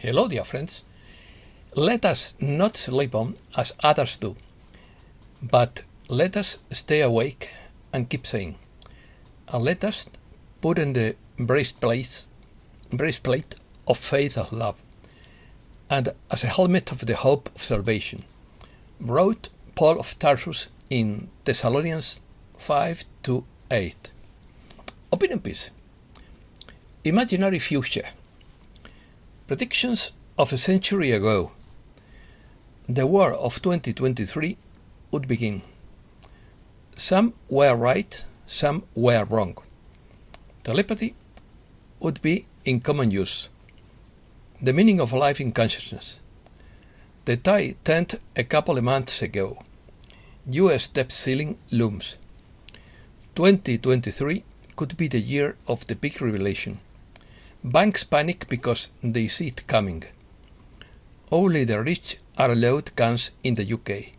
Hello, dear friends. Let us not sleep on as others do, but let us stay awake and keep saying, and let us put in the breastplate of faith and love, and as a helmet of the hope of salvation, wrote Paul of Tarsus in Thessalonians 5:8. Open in peace. Imaginary future. Predictions of a century ago. The war of 2023 would begin. Some were right, some were wrong. Telepathy would be in common use. The meaning of life in consciousness. The tide turned a couple of months ago. US debt ceiling looms. 2023 could be the year of the big revelation. Banks panic because they see it coming. Only the rich are allowed guns in the UK.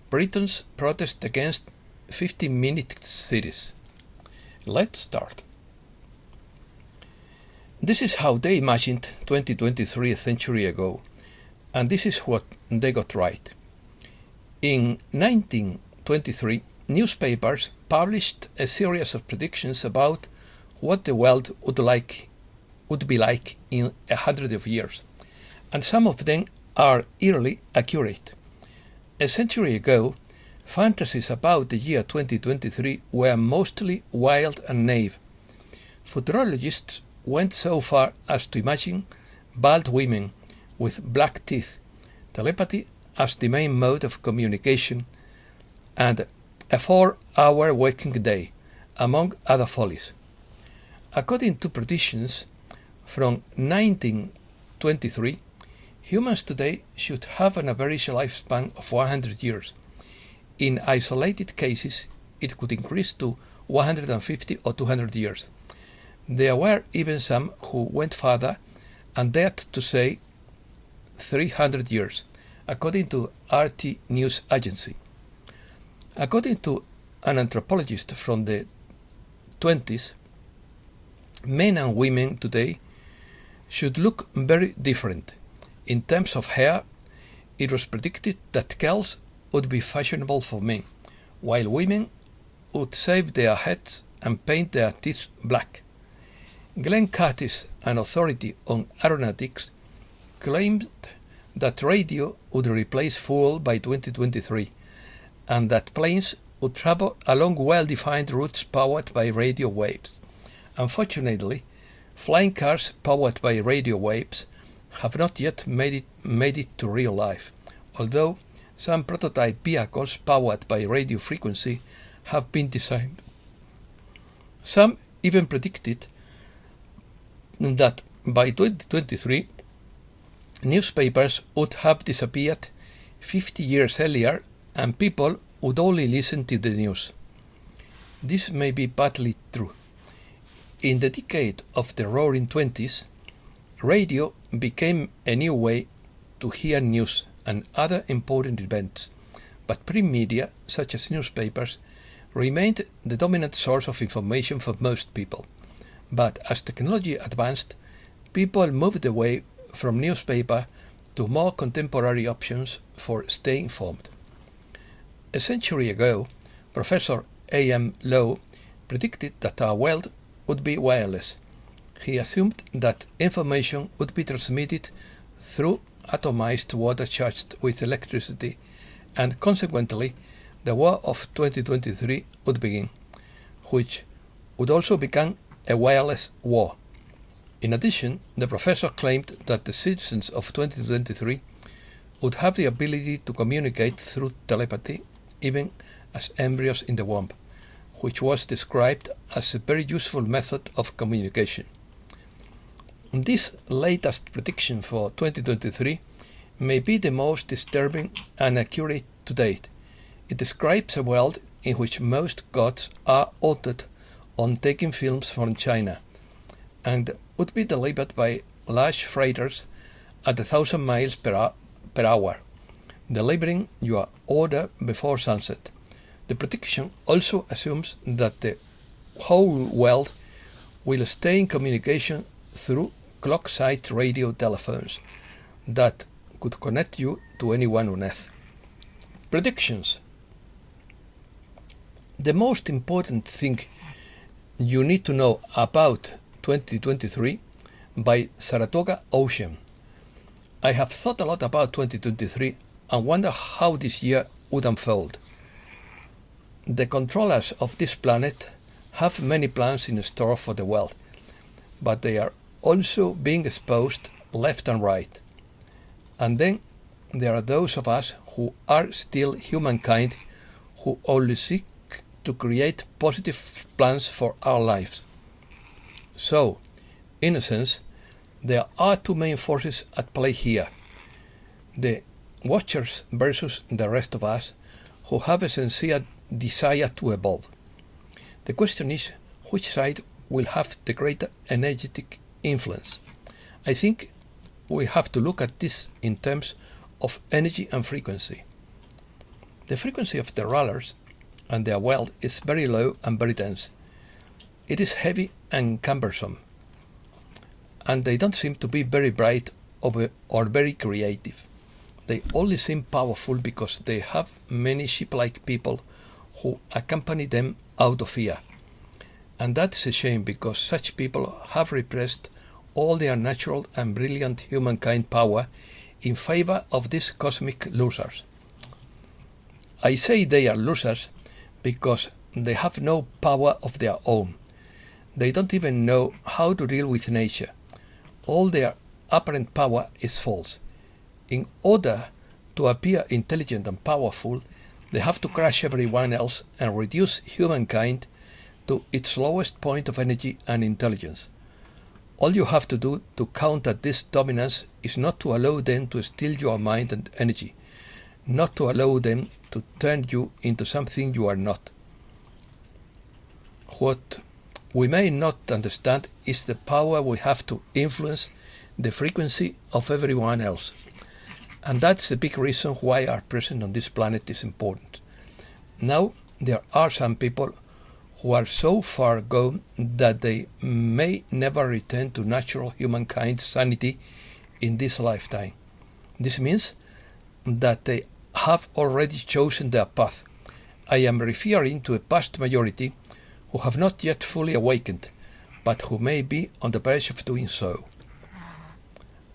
Britons protest against 15-minute cities. Let's start. This is how they imagined 2023 a century ago, and this is what they got right. In 1923, newspapers published a series of predictions about what the world would be like in 100 years, and some of them are eerily accurate. A century ago, fantasies about the year 2023 were mostly wild and naive. Futurologists went so far as to imagine bald women with black teeth, telepathy as the main mode of communication, and a 4-hour working day, among other follies. According to predictions from 1923, humans today should have an average lifespan of 100 years. In isolated cases, it could increase to 150 or 200 years. There were even some who went further and dared to say 300 years, according to RT News Agency. According to an anthropologist from the 20s, men and women today should look very different. In terms of hair, it was predicted that curls would be fashionable for men, while women would shave their heads and paint their teeth black. Glenn Curtis, an authority on aeronautics, claimed that radio would replace fuel by 2023, and that planes would travel along well-defined routes powered by radio waves. Unfortunately, flying cars powered by radio waves have not yet made it to real life, although some prototype vehicles powered by radio frequency have been designed. Some even predicted that by 2023, newspapers would have disappeared 50 years earlier and people would only listen to the news. This may be partly true. In the decade of the Roaring Twenties, radio became a new way to hear news and other important events, but print media, such as newspapers, remained the dominant source of information for most people. But as technology advanced, people moved away from newspaper to more contemporary options for staying informed. A century ago, Professor A.M. Lowe predicted that our world would be wireless. He assumed that information would be transmitted through atomized water charged with electricity, and consequently, the war of 2023 would begin, which would also become a wireless war. In addition, the professor claimed that the citizens of 2023 would have the ability to communicate through telepathy, even as embryos in the womb, which was described as a very useful method of communication. This latest prediction for 2023 may be the most disturbing and accurate to date. It describes a world in which most gods are altered on taking films from China and would be delivered by large freighters at 1,000 miles per hour, delivering your order before sunset. The prediction also assumes that the whole world will stay in communication through clock-side radio telephones that could connect you to anyone on Earth. Predictions. The most important thing you need to know about 2023 by Saratoga Ocean. I have thought a lot about 2023 and wonder how this year would unfold. The controllers of this planet have many plans in store for the world, but they are also being exposed left and right. And then there are those of us who are still humankind who only seek to create positive plans for our lives. So, in a sense, there are two main forces at play here. The Watchers versus the rest of us who have a sincere desire to evolve. The question is, which side will have the greater energetic influence? I think we have to look at this in terms of energy and frequency. The frequency of the rollers and their world is very low and very dense. It is heavy and cumbersome, and they don't seem to be very bright or very creative. They only seem powerful because they have many sheep-like people who accompany them out of fear. And that's a shame because such people have repressed all their natural and brilliant humankind power in favor of these cosmic losers. I say they are losers because they have no power of their own. They don't even know how to deal with nature. All their apparent power is false. In order to appear intelligent and powerful, they have to crush everyone else and reduce humankind to its lowest point of energy and intelligence. All you have to do to counter this dominance is not to allow them to steal your mind and energy, not to allow them to turn you into something you are not. What we may not understand is the power we have to influence the frequency of everyone else. And that's the big reason why our presence on this planet is important. Now, there are some people who are so far gone that they may never return to natural humankind's sanity in this lifetime. This means that they have already chosen their path. I am referring to a past majority who have not yet fully awakened, but who may be on the verge of doing so.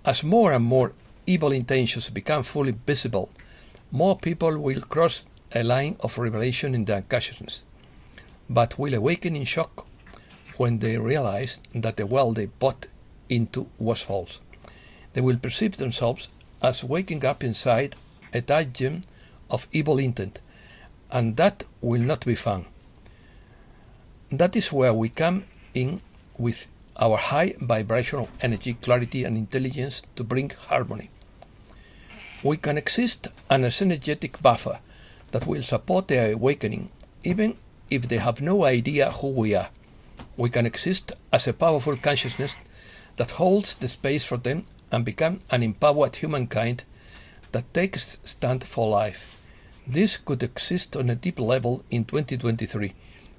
As more and more evil intentions become fully visible, more people will cross a line of revelation in their consciousness, but will awaken in shock when they realize that the world they bought into was false. They will perceive themselves as waking up inside a dungeon of evil intent, and that will not be fun. That is where we come in with our high vibrational energy, clarity and intelligence to bring harmony. We can exist as an energetic buffer that will support their awakening, even if they have no idea who we are. We can exist as a powerful consciousness that holds the space for them and become an empowered humankind that takes stand for life. This could exist on a deep level in 2023,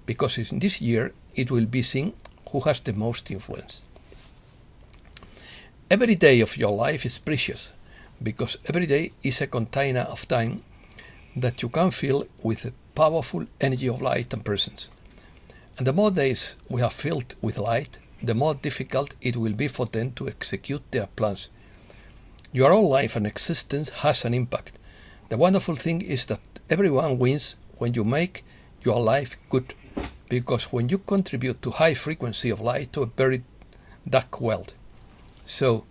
because in this year it will be seen who has the most influence. Every day of your life is precious, because every day is a container of time that you can fill with the powerful energy of light and presence. And the more days we have filled with light, the more difficult it will be for them to execute their plans. Your own life and existence has an impact. The wonderful thing is that everyone wins when you make your life good, because when you contribute to high frequency of light to a very dark world. So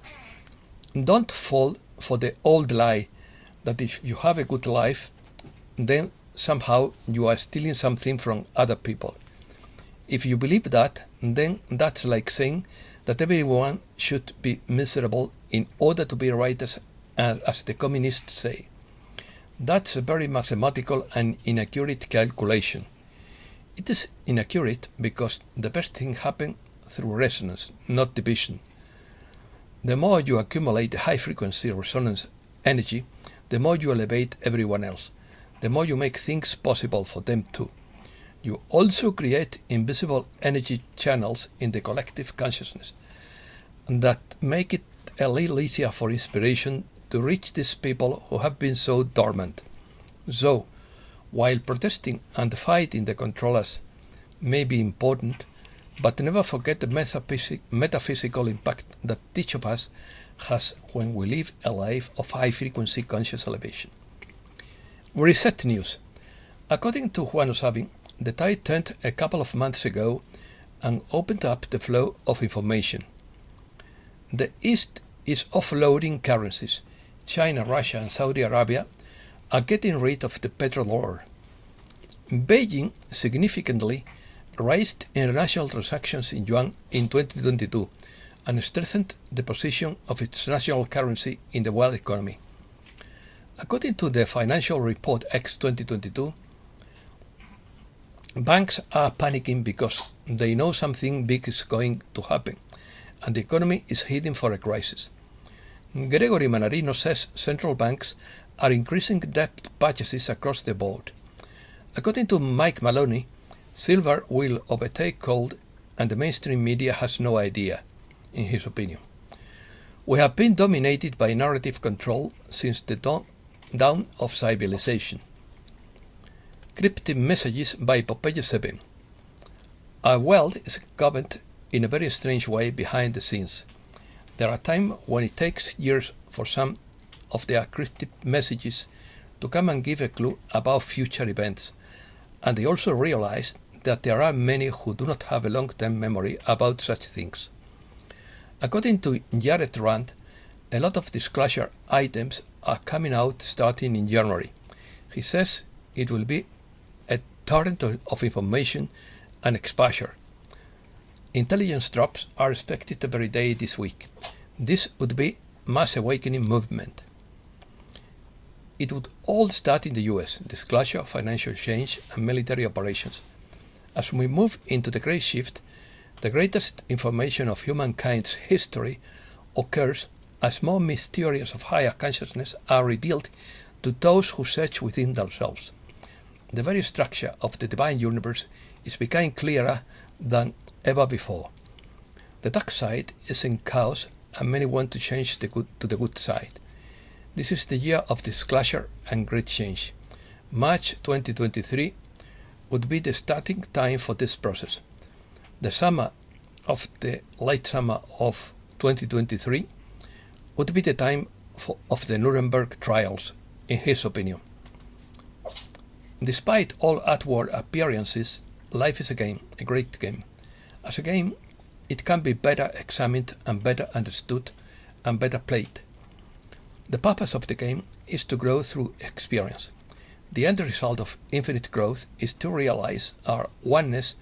don't fall for the old lie that if you have a good life, then somehow you are stealing something from other people. If you believe that, then that's like saying that everyone should be miserable in order to be right, as the communists say. That's a very mathematical and inaccurate calculation. It is inaccurate because the best thing happens through resonance, not division. The more you accumulate the high frequency resonance energy, the more you elevate everyone else, the more you make things possible for them too. You also create invisible energy channels in the collective consciousness. that make it a little easier for inspiration to reach these people who have been so dormant. So, while protesting and fighting the controllers may be important, but never forget the metaphysical impact that each of us has when we live a life of high-frequency conscious elevation. Reset news. According to Juan Osabi, the tide turned a couple of months ago and opened up the flow of information. The East is offloading currencies. China, Russia, and Saudi Arabia are getting rid of the petrodollar. Beijing significantly raised international transactions in yuan in 2022 and strengthened the position of its national currency in the world economy. According to the Financial Report X 2022, banks are panicking because they know something big is going to happen and the economy is heading for a crisis. Gregory Manarino says central banks are increasing debt purchases across the board. According to Mike Maloney, silver will overtake gold and the mainstream media has no idea, in his opinion. We have been dominated by narrative control since the dawn of civilization. Cryptic messages by Popeye 7. Our world is governed in a very strange way behind the scenes. There are times when it takes years for some of their cryptic messages to come and give a clue about future events, and they also realize that there are many who do not have a long-term memory about such things. According to Jared Rand, a lot of disclosure items are coming out starting in January. He says it will be a torrent of information and exposure. Intelligence drops are expected every day this week. This would be mass awakening movement. It would all start in the US, disclosure, financial change, and military operations. As we move into the Great Shift, the greatest information of humankind's history occurs as more mysteries of higher consciousness are revealed to those who search within themselves. The very structure of the divine universe is becoming clearer than ever before. The dark side is in chaos and many want to change the good to the good side. This is the year of disclosure and great change. March 2023 would be the starting time for this process. The summer of the late summer of 2023 would be the time of the Nuremberg trials, in his opinion. Despite all outward appearances, life is a game, a great game. As a game, it can be better examined and better understood and better played. The purpose of the game is to grow through experience. The end result of infinite growth is to realize our oneness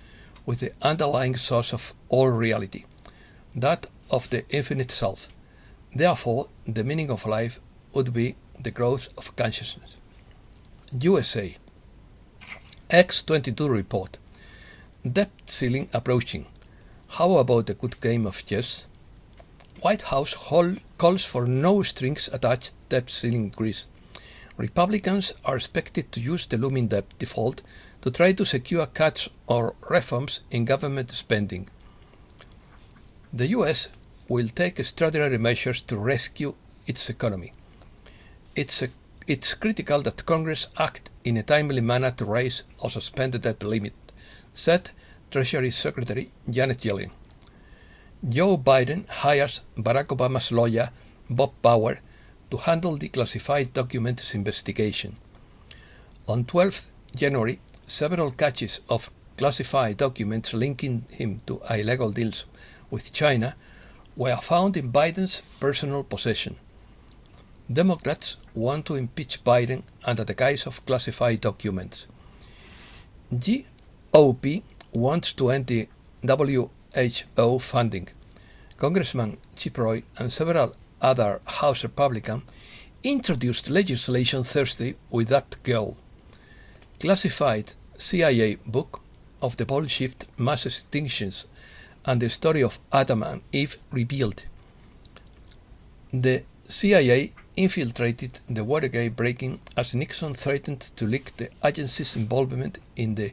with the underlying source of all reality, that of the infinite self. Therefore, the meaning of life would be the growth of consciousness. USA. X22 report. Debt ceiling approaching. How about a good game of chess? White House calls for no strings attached debt ceiling increase. Republicans are expected to use the looming debt default to try to secure cuts or reforms in government spending. The US will take extraordinary measures to rescue its economy. It's critical that Congress act in a timely manner to raise or suspend the debt limit, said Treasury Secretary Janet Yellen. Joe Biden hires Barack Obama's lawyer, Bob Bauer, to handle the classified documents investigation. On 12th January, several caches of classified documents linking him to illegal deals with China were found in Biden's personal possession. Democrats want to impeach Biden under the guise of classified documents. GOP wants to end the WHO funding. Congressman Chip Roy and several other House Republicans introduced legislation Thursday with that goal. Classified CIA book of the pole shift mass extinctions and the story of Adam and Eve revealed. The CIA infiltrated the Watergate break-in as Nixon threatened to leak the agency's involvement in the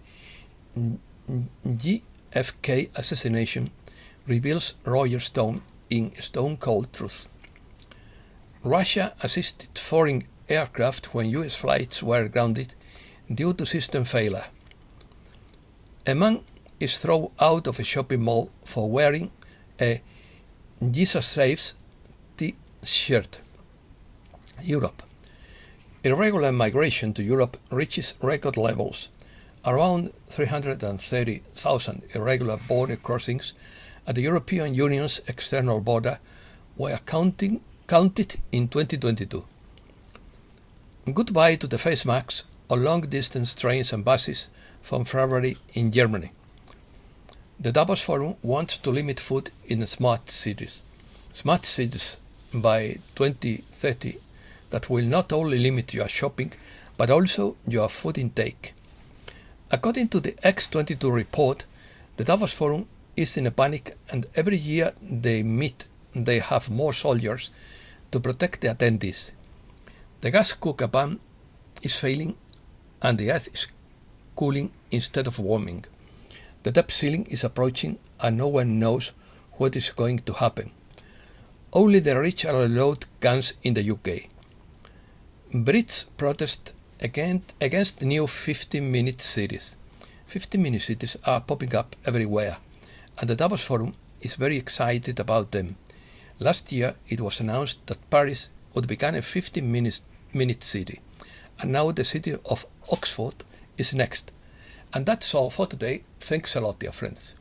JFK assassination, reveals Roger Stone in Stone Cold Truth. Russia assisted foreign aircraft when US flights were grounded due to system failure. A man is thrown out of a shopping mall for wearing a Jesus Saves t-shirt. Europe. Irregular migration to Europe reaches record levels. Around 330,000 irregular border crossings at the European Union's external border were counted in 2022. Goodbye to the face masks on long-distance trains and buses from February in Germany. The Davos Forum wants to limit food in smart cities. Smart cities by 2030 that will not only limit your shopping, but also your food intake. According to the X22 report, the Davos Forum is in a panic, and every year they have more soldiers to protect the attendees. The gas cooker ban is failing, and the earth is cooling instead of warming. The debt ceiling is approaching, and no one knows what is going to happen. Only the rich are allowed guns in the UK. Brits protest against new 15-minute cities. 15-minute cities are popping up everywhere, and the Davos Forum is very excited about them. Last year it was announced that Paris would become a 15-minute city, and now the city of Oxford is next. And that's all for today. Thanks a lot, dear friends.